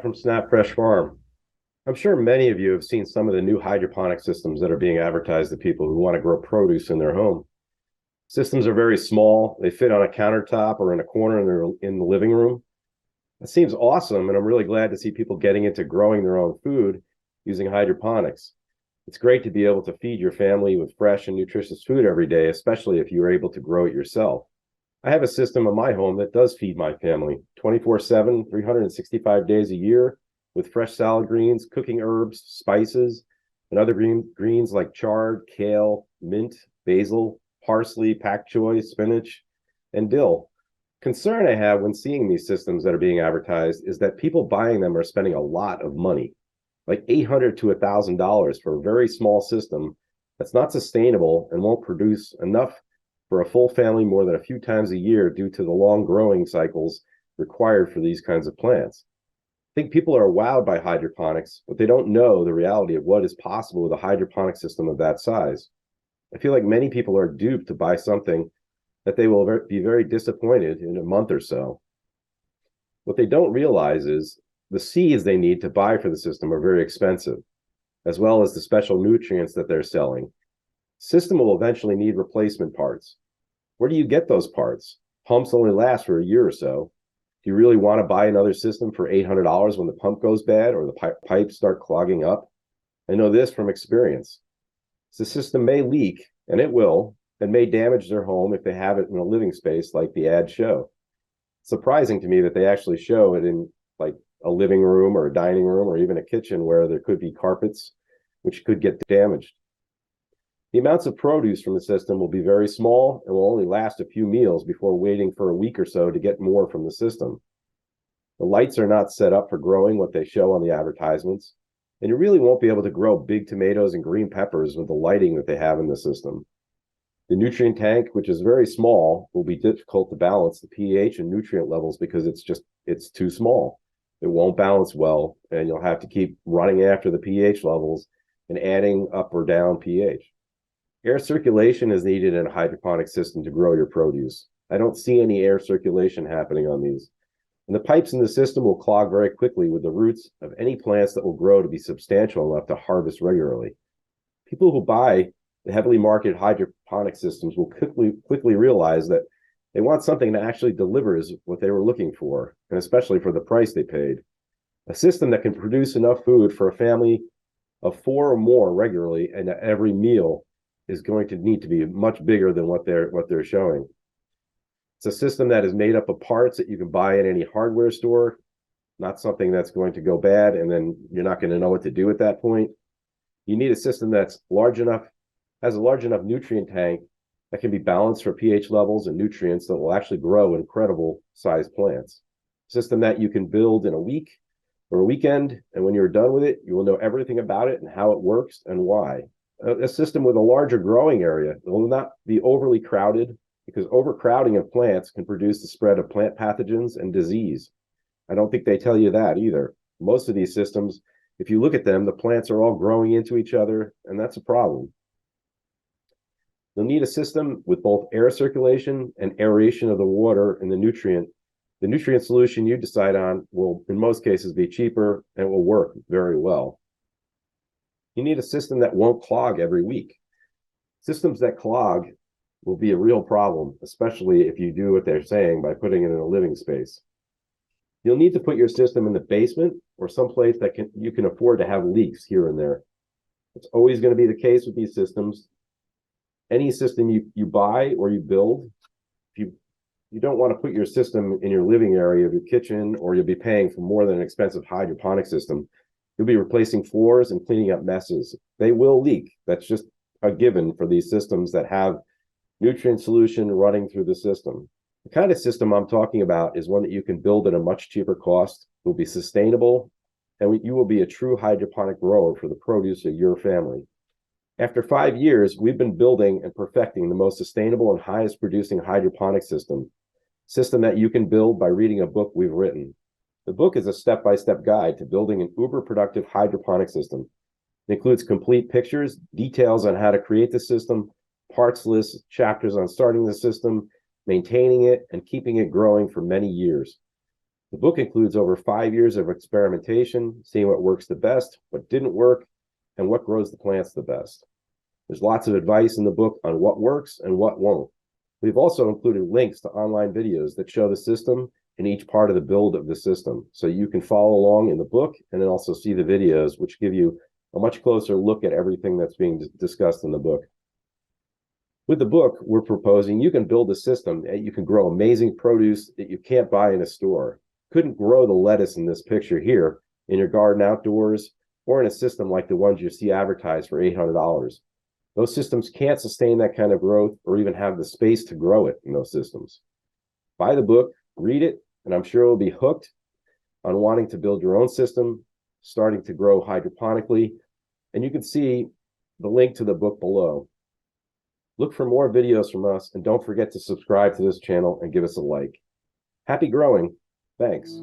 Scott from Snap Fresh Farm. I'm sure many of you have seen some of the new hydroponic systems that are being advertised to people who want to grow produce in their home. Systems are very small. They fit on a countertop or in a corner in the living room. It seems awesome, and I'm really glad to see people getting into growing their own food using hydroponics. It's great to be able to feed your family with fresh and nutritious food every day, especially if you're able to grow it yourself. I have a system in my home that does feed my family 24/7, 365 days a year with fresh salad greens, cooking herbs, spices, and other greens like chard, kale, mint, basil, parsley, pak choi, spinach, and dill. Concern I have when seeing these systems that are being advertised is that people buying them are spending a lot of money, like $800 to $1,000 for a very small system that's not sustainable and won't produce enough for a full family more than a few times a year due to the long growing cycles required for these kinds of plants. I think people are wowed by hydroponics, but they don't know the reality of what is possible with a hydroponic system of that size. I feel like many people are duped to buy something that they will be very disappointed in a month or so. What they don't realize is the seeds they need to buy for the system are very expensive, as well as the special nutrients that they're selling. System will eventually need replacement parts. Where do you get those parts? Pumps only last for a year or so. Do you really want to buy another system for $800 when the pump goes bad or the pipes start clogging up? I know this from experience. The system may leak, and it will, and may damage their home if they have it in a living space like the ads show. It's surprising to me that they actually show it in like a living room or a dining room or even a kitchen where there could be carpets, which could get damaged. The amounts of produce from the system will be very small and will only last a few meals before waiting for a week or so to get more from the system. The lights are not set up for growing what they show on the advertisements, and you really won't be able to grow big tomatoes and green peppers with the lighting that they have in the system. The nutrient tank, which is very small, will be difficult to balance the pH and nutrient levels because it's too small. It won't balance well, and you'll have to keep running after the pH levels and adding up or down pH. Air circulation is needed in a hydroponic system to grow your produce. I don't see any air circulation happening on these. And the pipes in the system will clog very quickly with the roots of any plants that will grow to be substantial enough to harvest regularly. People who buy the heavily marketed hydroponic systems will quickly realize that they want something that actually delivers what they were looking for, and especially for the price they paid. A system that can produce enough food for a family of 4 or more regularly and at every meal is going to need to be much bigger than what they're showing. It's a system that is made up of parts that you can buy at any hardware store, not something that's going to go bad and then you're not going to know what to do at that point. You need a system that's large enough, has a large enough nutrient tank that can be balanced for pH levels and nutrients that will actually grow incredible sized plants. A system that you can build in a week or a weekend, and when you're done with it, you will know everything about it and how it works and why. A system with a larger growing area that will not be overly crowded, because overcrowding of plants can produce the spread of plant pathogens and disease. I don't think they tell you that either. Most of these systems, if you look at them, the plants are all growing into each other, and that's a problem. You'll need a system with both air circulation and aeration of the water and the nutrient. The nutrient solution you decide on will, in most cases, be cheaper and will work very well. You need a system that won't clog every week. Systems that clog will be a real problem, especially if you do what they're saying by putting it in a living space. You'll need to put your system in the basement or someplace that you can afford to have leaks here and there. It's always going to be the case with these systems. Any system you buy or you build, if you don't want to put your system in your living area of your kitchen, or you'll be paying for more than an expensive hydroponic system. You'll be replacing floors and cleaning up messes. They will leak. That's just a given for these systems that have nutrient solution running through the system. The kind of system I'm talking about is one that you can build at a much cheaper cost, will be sustainable, and you will be a true hydroponic grower for the produce of your family. After 5 years, we've been building and perfecting the most sustainable and highest producing hydroponic system that you can build by reading a book we've written. The book is a step-by-step guide to building an uber-productive hydroponic system. It includes complete pictures, details on how to create the system, parts lists, chapters on starting the system, maintaining it, and keeping it growing for many years. The book includes over 5 years of experimentation, seeing what works the best, what didn't work, and what grows the plants the best. There's lots of advice in the book on what works and what won't. We've also included links to online videos that show the system and each part of the build of the system, so you can follow along in the book and then also see the videos, which give you a much closer look at everything that's being discussed in the book. With the book, we're proposing you can build a system that you can grow amazing produce that you can't buy in a store. Couldn't grow the lettuce in this picture here in your garden outdoors or in a system like the ones you see advertised for $800. Those systems can't sustain that kind of growth or even have the space to grow it in those systems. Buy the book, read it, and I'm sure you'll be hooked on wanting to build your own system, starting to grow hydroponically, and you can see the link to the book below. Look for more videos from us, and don't forget to subscribe to this channel and give us a like. Happy growing. Thanks.